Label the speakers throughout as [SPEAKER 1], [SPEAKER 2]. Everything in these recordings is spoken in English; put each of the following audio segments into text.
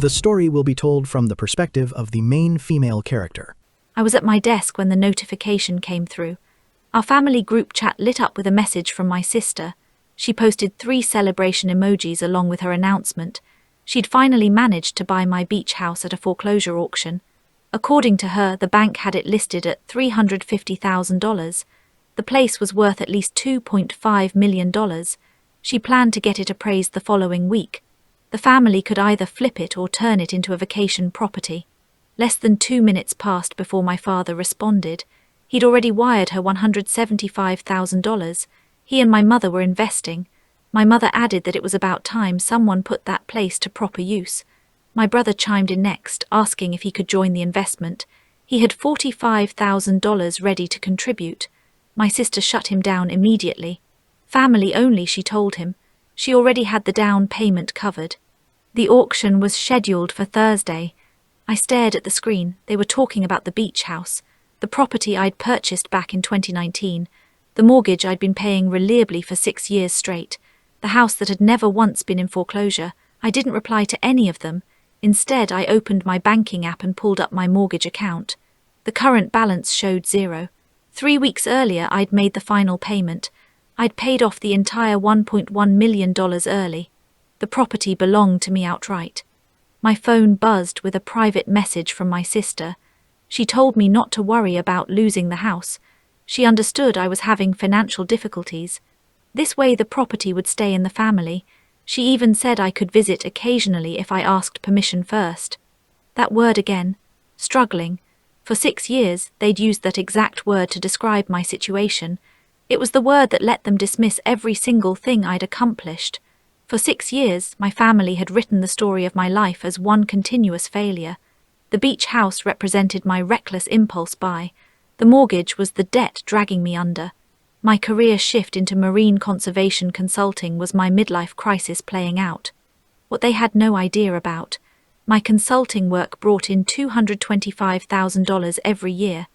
[SPEAKER 1] The story will be told from the perspective of the main female character.
[SPEAKER 2] I was at my desk when the notification came through. Our family group chat lit up with a message from my sister. She posted 3 celebration emojis along with her announcement. She'd finally managed to buy my beach house at a foreclosure auction. According to her, the bank had it listed at $350,000. The place was worth at least $2.5 million. She planned to get it appraised the following week. The family could either flip it or turn it into a vacation property. Less than 2 minutes passed before my father responded. He'd already wired her $175,000. He and my mother were investing. My mother added that it was about time someone put that place to proper use. My brother chimed in next, asking if he could join the investment. He had $45,000 ready to contribute. My sister shut him down immediately. Family only, she told him. She already had the down payment covered. The auction was scheduled for Thursday. I stared at the screen. They were talking about the beach house, the property I'd purchased back in 2019, the mortgage I'd been paying reliably for 6 years straight, the house that had never once been in foreclosure. I didn't reply to any of them. Instead, I opened my banking app and pulled up my mortgage account. The current balance showed 0. 3 weeks earlier, I'd made the final payment. I'd paid off the entire $1.1 million early. The property belonged to me outright. My phone buzzed with a private message from my sister. She told me not to worry about losing the house. She understood I was having financial difficulties. This way the property would stay in the family. She even said I could visit occasionally if I asked permission first. That word again. Struggling. For 6 years, they'd used that exact word to describe my situation. It was the word that let them dismiss every single thing I'd accomplished. For 6 years, my family had written the story of my life as one continuous failure. The beach house represented my reckless impulse buy. The mortgage was the debt dragging me under. My career shift into marine conservation consulting was my midlife crisis playing out. What they had no idea about. My consulting work brought in $225,000 every year.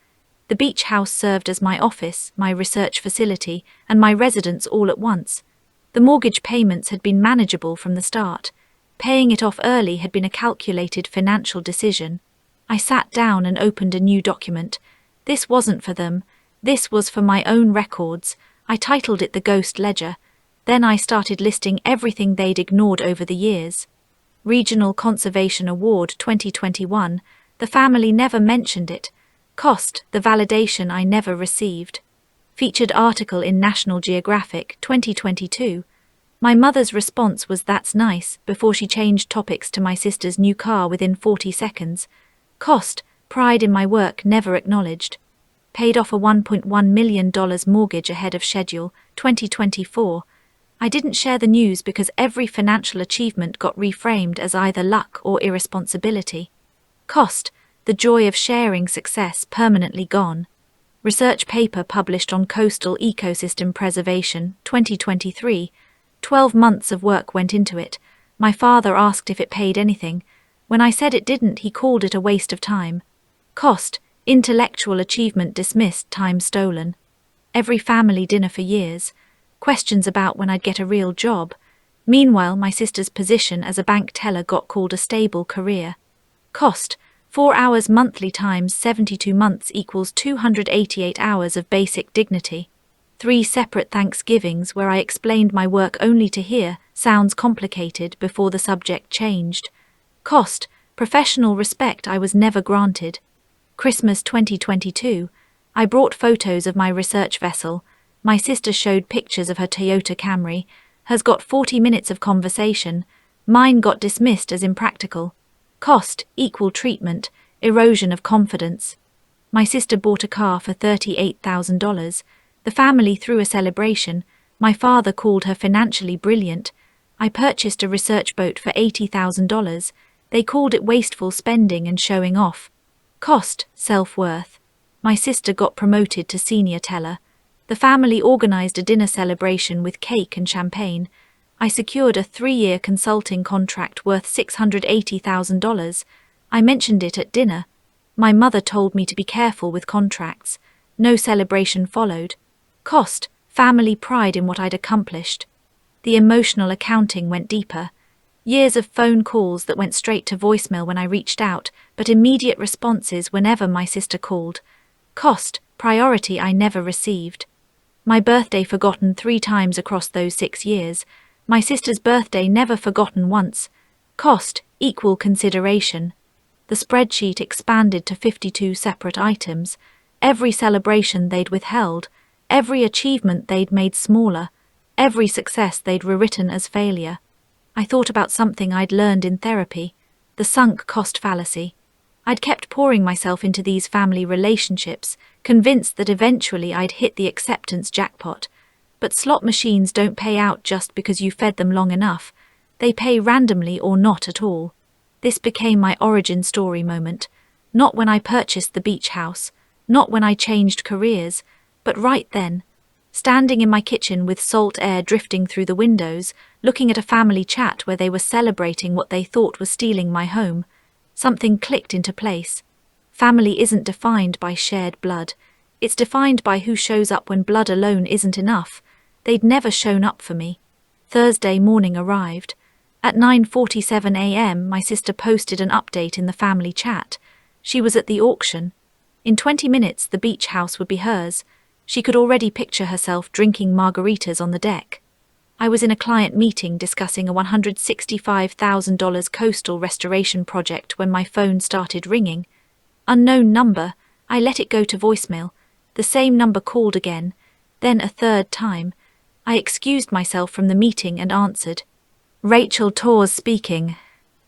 [SPEAKER 2] The beach house served as my office, my research facility, and my residence all at once. The mortgage payments had been manageable from the start. Paying it off early had been a calculated financial decision. I sat down and opened a new document. This wasn't for them. This was for my own records. I titled it the Ghost Ledger. Then I started listing everything they'd ignored over the years. Regional Conservation Award 2021. The family never mentioned it. Cost, the validation I never received. Featured article in National Geographic 2022. My mother's response was "that's nice" before she changed topics to my sister's new car within 40 seconds. Cost, pride in my work never acknowledged. Paid off a $1.1 million mortgage ahead of schedule, 2024. I didn't share the news because every financial achievement got reframed as either luck or irresponsibility. Cost, the joy of sharing success permanently gone. Research paper published on coastal ecosystem preservation, 2023. 12 months of work went into it. My father asked if it paid anything. When I said it didn't, he called it a waste of time. Cost, intellectual achievement dismissed, time stolen. Every family dinner for years. Questions about when I'd get a real job. Meanwhile, my sister's position as a bank teller got called a stable career. Cost, 4 hours monthly times 72 months equals 288 hours of basic dignity. 3 separate Thanksgivings where I explained my work only to hear "sounds complicated" before the subject changed. Cost, professional respect I was never granted. Christmas 2022. I brought photos of my research vessel. My sister showed pictures of her Toyota Camry. Hers got 40 minutes of conversation. Mine got dismissed as impractical. Cost, equal treatment, erosion of confidence. My sister bought a car for $38,000. The family threw a celebration. My father called her financially brilliant. I purchased a research boat for $80,000. They called it wasteful spending and showing off. Cost, self-worth. My sister got promoted to senior teller. The family organized a dinner celebration with cake and champagne. I secured a 3-year consulting contract worth $680,000. I mentioned it at dinner. My mother told me to be careful with contracts. No celebration followed. Cost, family pride in what I'd accomplished. The emotional accounting went deeper. Years of phone calls that went straight to voicemail when I reached out, but immediate responses whenever my sister called. Cost, priority I never received. My birthday forgotten 3 times across those 6 years. My sister's birthday never forgotten once. Cost, equal consideration. The spreadsheet expanded to 52 separate items. Every celebration they'd withheld, every achievement they'd made smaller, every success they'd rewritten as failure. I thought about something I'd learned in therapy, the sunk cost fallacy. I'd kept pouring myself into these family relationships, convinced that eventually I'd hit the acceptance jackpot. But slot machines don't pay out just because you fed them long enough. They pay randomly or not at all. This became my origin story moment. Not when I purchased the beach house, not when I changed careers, but right then, standing in my kitchen with salt air drifting through the windows, looking at a family chat where they were celebrating what they thought was stealing my home. Something clicked into place. Family isn't defined by shared blood. It's defined by who shows up when blood alone isn't enough. They'd never shown up for me. Thursday morning arrived. At 9:47 a.m., my sister posted an update in the family chat. She was at the auction. In 20 minutes, the beach house would be hers. She could already picture herself drinking margaritas on the deck. I was in a client meeting discussing a $165,000 coastal restoration project when my phone started ringing. Unknown number. I let it go to voicemail. The same number called again, then a third time. I excused myself from the meeting and answered. Rachel Torres speaking.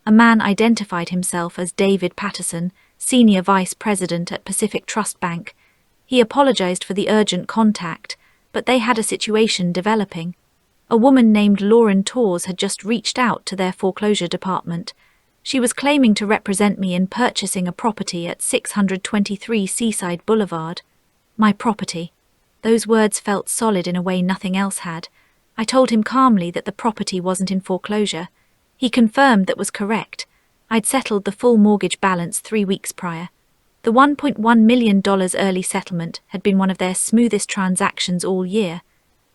[SPEAKER 2] A man identified himself as David Patterson, Senior Vice President at Pacific Trust Bank. He apologized for the urgent contact, but they had a situation developing. A woman named Lauren Torres had just reached out to their foreclosure department. She was claiming to represent me in purchasing a property at 623 Seaside Boulevard. My property. Those words felt solid in a way nothing else had. I told him calmly that the property wasn't in foreclosure. He confirmed that was correct. I'd settled the full mortgage balance 3 weeks prior. The $1.1 million early settlement had been one of their smoothest transactions all year,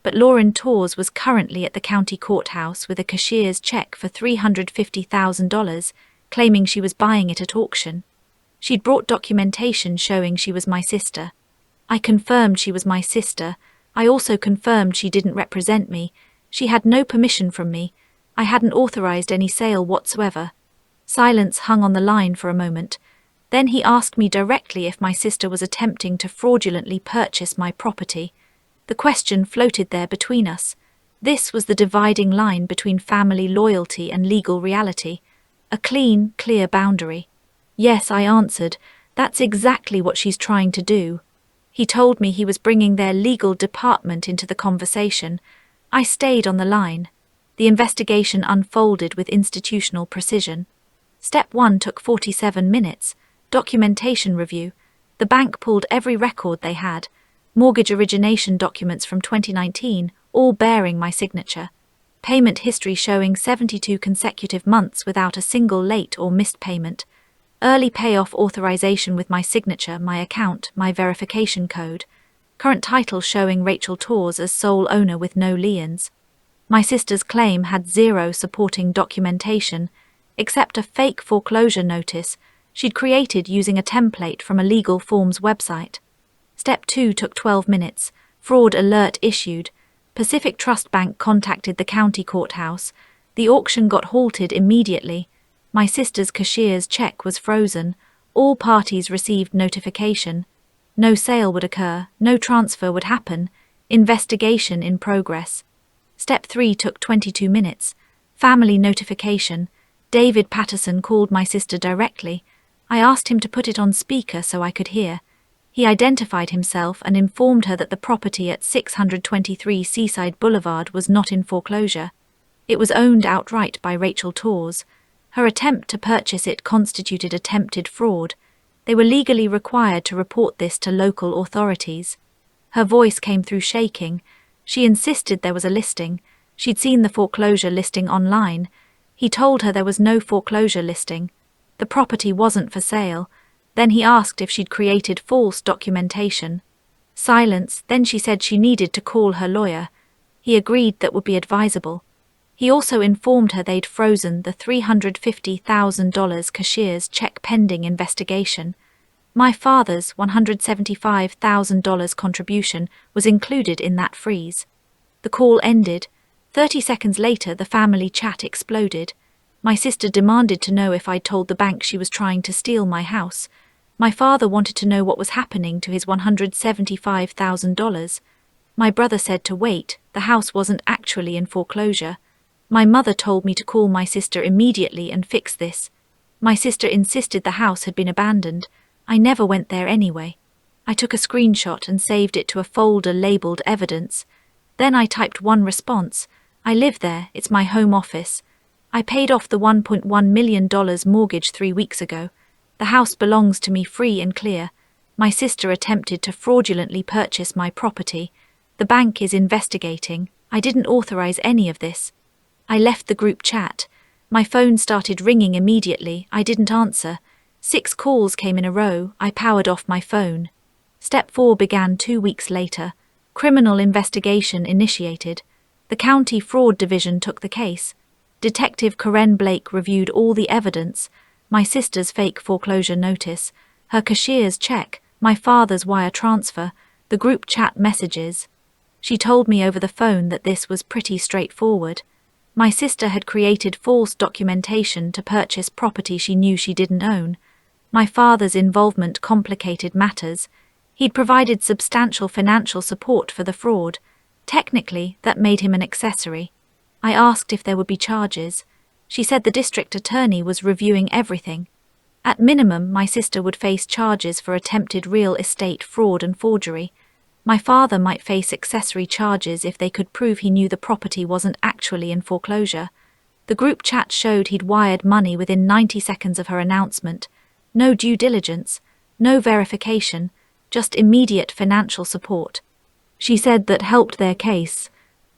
[SPEAKER 2] but Lauren Torres was currently at the county courthouse with a cashier's check for $350,000, claiming she was buying it at auction. She'd brought documentation showing she was my sister. I confirmed she was my sister. I also confirmed she didn't represent me. She had no permission from me. I hadn't authorized any sale whatsoever. Silence hung on the line for a moment. Then he asked me directly if my sister was attempting to fraudulently purchase my property. The question floated there between us. This was the dividing line between family loyalty and legal reality. A clean, clear boundary. Yes, I answered. That's exactly what she's trying to do. He told me he was bringing their legal department into the conversation. I stayed on the line. The investigation unfolded with institutional precision. Step 1 took 47 minutes. Documentation review. The bank pulled every record they had. Mortgage origination documents from 2019, all bearing my signature. Payment history showing 72 consecutive months without a single late or missed payment. Early payoff authorization with my signature, my account, my verification code. Current title showing Rachel Torres as sole owner with no liens. My sister's claim had 0 supporting documentation, except a fake foreclosure notice she'd created using a template from a legal forms website. Step 2 took 12 minutes. Fraud alert issued. Pacific Trust Bank contacted the county courthouse. The auction got halted immediately. My sister's cashier's check was frozen. All parties received notification. No sale would occur. No transfer would happen. Investigation in progress. Step 3 took 22 minutes. Family notification. David Patterson called my sister directly. I asked him to put it on speaker so I could hear. He identified himself and informed her that the property at 623 Seaside Boulevard was not in foreclosure. It was owned outright by Rachel Torres. Her attempt to purchase it constituted attempted fraud. They were legally required to report this to local authorities. Her voice came through shaking. She insisted there was a listing. She'd seen the foreclosure listing online. He told her there was no foreclosure listing. The property wasn't for sale. Then he asked if she'd created false documentation. Silence, then she said she needed to call her lawyer. He agreed that would be advisable. He also informed her they'd frozen the $350,000 cashier's check pending investigation. My father's $175,000 contribution was included in that freeze. The call ended. 30 seconds later, the family chat exploded. My sister demanded to know if I'd told the bank she was trying to steal my house. My father wanted to know what was happening to his $175,000. My brother said to wait, the house wasn't actually in foreclosure. My mother told me to call my sister immediately and fix this. My sister insisted the house had been abandoned. I never went there anyway. I took a screenshot and saved it to a folder labeled evidence. Then I typed one response. I live there, it's my home office. I paid off the $1.1 million mortgage 3 weeks ago. The house belongs to me free and clear. My sister attempted to fraudulently purchase my property. The bank is investigating. I didn't authorize any of this. I left the group chat. My phone started ringing immediately. I didn't answer. 6 calls came in a row. I powered off my phone. Step 4 began 2 weeks later. Criminal investigation initiated. The County Fraud Division took the case. Detective Karen Blake reviewed all the evidence: my sister's fake foreclosure notice, her cashier's check, my father's wire transfer, the group chat messages. She told me over the phone that this was pretty straightforward. My sister had created false documentation to purchase property she knew she didn't own. My father's involvement complicated matters. He'd provided substantial financial support for the fraud. Technically, that made him an accessory. I asked if there would be charges. She said the district attorney was reviewing everything. At minimum, my sister would face charges for attempted real estate fraud and forgery. My father might face accessory charges if they could prove he knew the property wasn't actually in foreclosure. The group chat showed he'd wired money within 90 seconds of her announcement. No due diligence, no verification, just immediate financial support. She said that helped their case.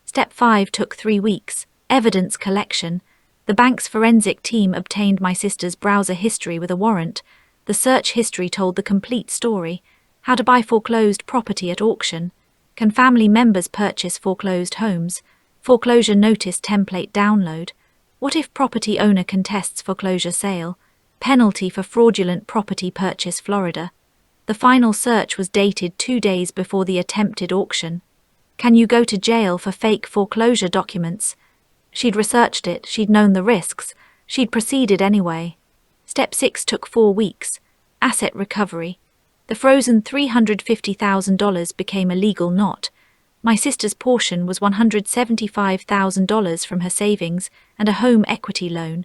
[SPEAKER 2] Step 5 took 3 weeks. Evidence collection. The bank's forensic team obtained my sister's browser history with a warrant. The search history told the complete story. How to buy foreclosed property at auction. Can family members purchase foreclosed homes? Foreclosure notice template download. What if property owner contests foreclosure sale? Penalty for fraudulent property purchase Florida. The final search was dated 2 days before the attempted auction. Can you go to jail for fake foreclosure documents? She'd researched it, she'd known the risks, she'd proceeded anyway. Step 6 took 4 weeks. Asset recovery. The frozen $350,000 became a legal knot. My sister's portion was $175,000 from her savings and a home equity loan.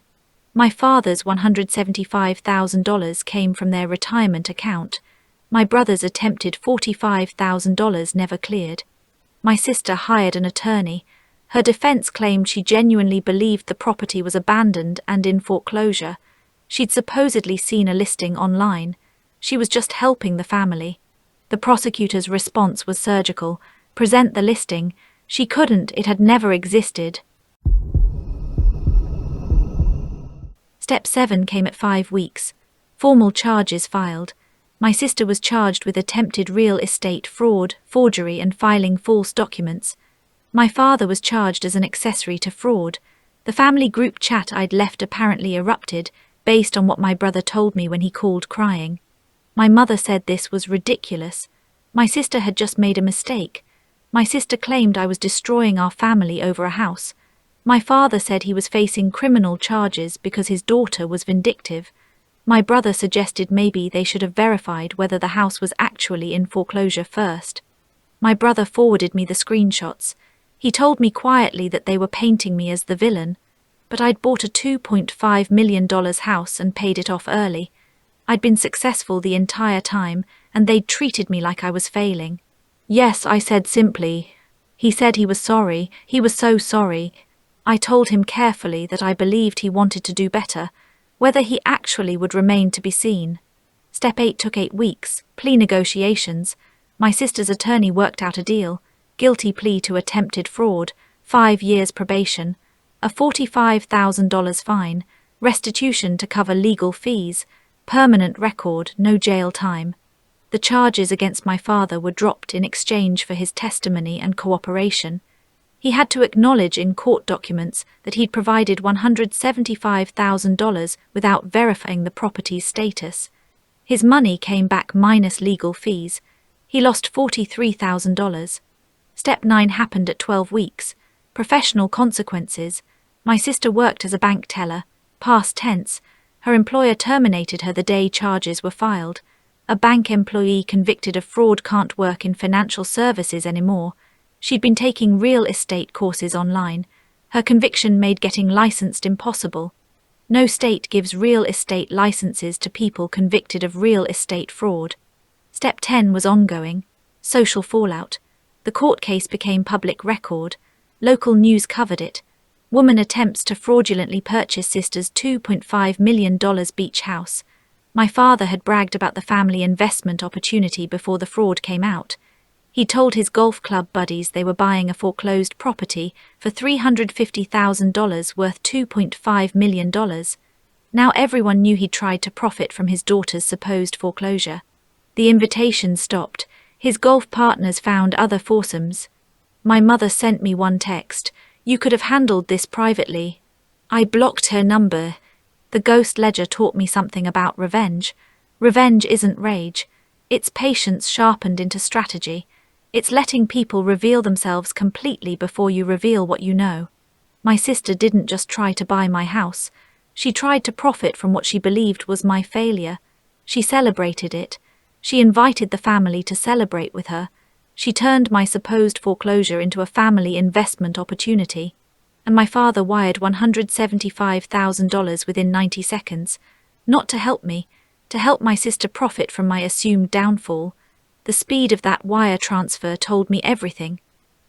[SPEAKER 2] My father's $175,000 came from their retirement account. My brother's attempted $45,000 never cleared. My sister hired an attorney. Her defense claimed she genuinely believed the property was abandoned and in foreclosure. She'd supposedly seen a listing online. She was just helping the family. The prosecutor's response was surgical. Present the listing. She couldn't, it had never existed. Step 7 came at 5 weeks. Formal charges filed. My sister was charged with attempted real estate fraud, forgery, and filing false documents. My father was charged as an accessory to fraud. The family group chat I'd left apparently erupted, based on what my brother told me when he called crying. My mother said this was ridiculous. My sister had just made a mistake. My sister claimed I was destroying our family over a house. My father said he was facing criminal charges because his daughter was vindictive. My brother suggested maybe they should have verified whether the house was actually in foreclosure first. My brother forwarded me the screenshots. He told me quietly that they were painting me as the villain, but I'd bought a $2.5 million house and paid it off early. I'd been successful the entire time, and they'd treated me like I was failing. Yes, I said simply. He said he was sorry. He was so sorry. I told him carefully that I believed he wanted to do better. Whether he actually would remain to be seen. Step 8 took 8 weeks. Plea negotiations. My sister's attorney worked out a deal. Guilty plea to attempted fraud, 5 years probation, a $45,000 fine, restitution to cover legal fees, permanent record, no jail time. The charges against my father were dropped in exchange for his testimony and cooperation. He had to acknowledge in court documents that he'd provided $175,000 without verifying the property's status. His money came back minus legal fees. He lost $43,000. Step 9 happened at 12 weeks. Professional consequences. My sister worked as a bank teller, past tense. Her employer terminated her the day charges were filed. A bank employee convicted of fraud can't work in financial services anymore. She'd been taking real estate courses online. Her conviction made getting licensed impossible. No state gives real estate licenses to people convicted of real estate fraud. Step 10 was ongoing. Social fallout. The court case became public record. Local news covered it. Woman attempts to fraudulently purchase sister's $2.5 million beach house. My father had bragged about the family investment opportunity before the fraud came out. He told his golf club buddies they were buying a foreclosed property for $350,000 worth $2.5 million. Now everyone knew he'd tried to profit from his daughter's supposed foreclosure. The invitations stopped. His golf partners found other foursomes. My mother sent me one text. "You could have handled this privately." I blocked her number. The ghost ledger taught me something about revenge. Revenge isn't rage. It's patience sharpened into strategy. It's letting people reveal themselves completely before you reveal what you know. My sister didn't just try to buy my house. She tried to profit from what she believed was my failure. She celebrated it. She invited the family to celebrate with her. She turned my supposed foreclosure into a family investment opportunity. And my father wired $175,000 within 90 seconds. Not to help me, to help my sister profit from my assumed downfall. The speed of that wire transfer told me everything.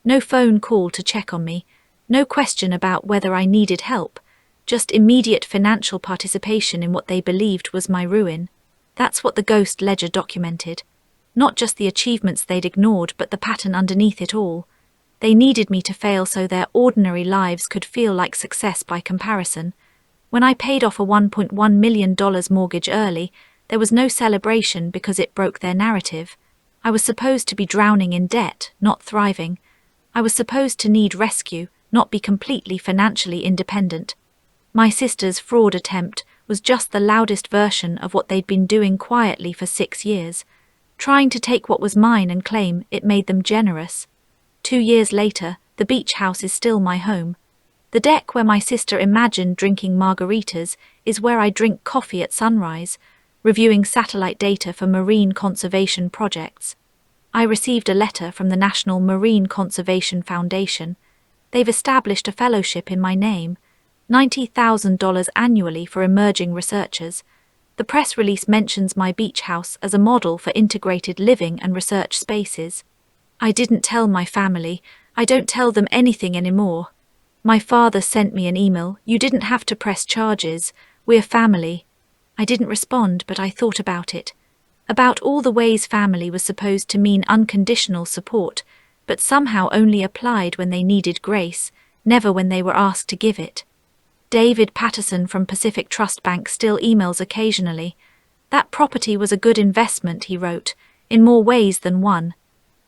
[SPEAKER 2] No phone call to check on me. No question about whether I needed help. Just immediate financial participation in what they believed was my ruin. That's what the ghost ledger documented. Not just the achievements they'd ignored, but the pattern underneath it all. They needed me to fail so their ordinary lives could feel like success by comparison. When I paid off a $1.1 million mortgage early, there was no celebration because it broke their narrative. I was supposed to be drowning in debt, not thriving. I was supposed to need rescue, not be completely financially independent. My sister's fraud attempt was just the loudest version of what they'd been doing quietly for 6 years, trying to take what was mine and claim it made them generous. 2 years later, the beach house is still my home. The deck where my sister imagined drinking margaritas is where I drink coffee at sunrise, reviewing satellite data for marine conservation projects. I received a letter from the National Marine Conservation Foundation. They've established a fellowship in my name, $90,000 annually for emerging researchers. The press release mentions my beach house as a model for integrated living and research spaces. I didn't tell my family. I don't tell them anything anymore. My father sent me an email. "You didn't have to press charges. We're family." I didn't respond, but I thought about it. About all the ways family was supposed to mean unconditional support, but somehow only applied when they needed grace, never when they were asked to give it. David Patterson from Pacific Trust Bank still emails occasionally. "That property was a good investment," he wrote, "in more ways than one."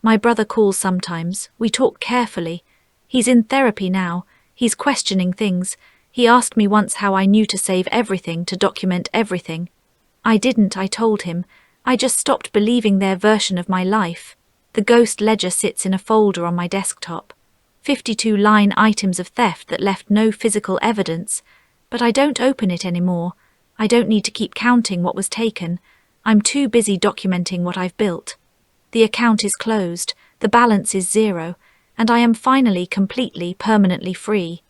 [SPEAKER 2] My brother calls sometimes. We talk carefully. He's in therapy now. He's questioning things. He asked me once how I knew to save everything, to document everything. I didn't, I told him. I just stopped believing their version of my life. The ghost ledger sits in a folder on my desktop. 52 line items of theft that left no physical evidence. But I don't open it anymore. I don't need to keep counting what was taken. I'm too busy documenting what I've built. The account is closed, the balance is 0, and I am finally completely, permanently free.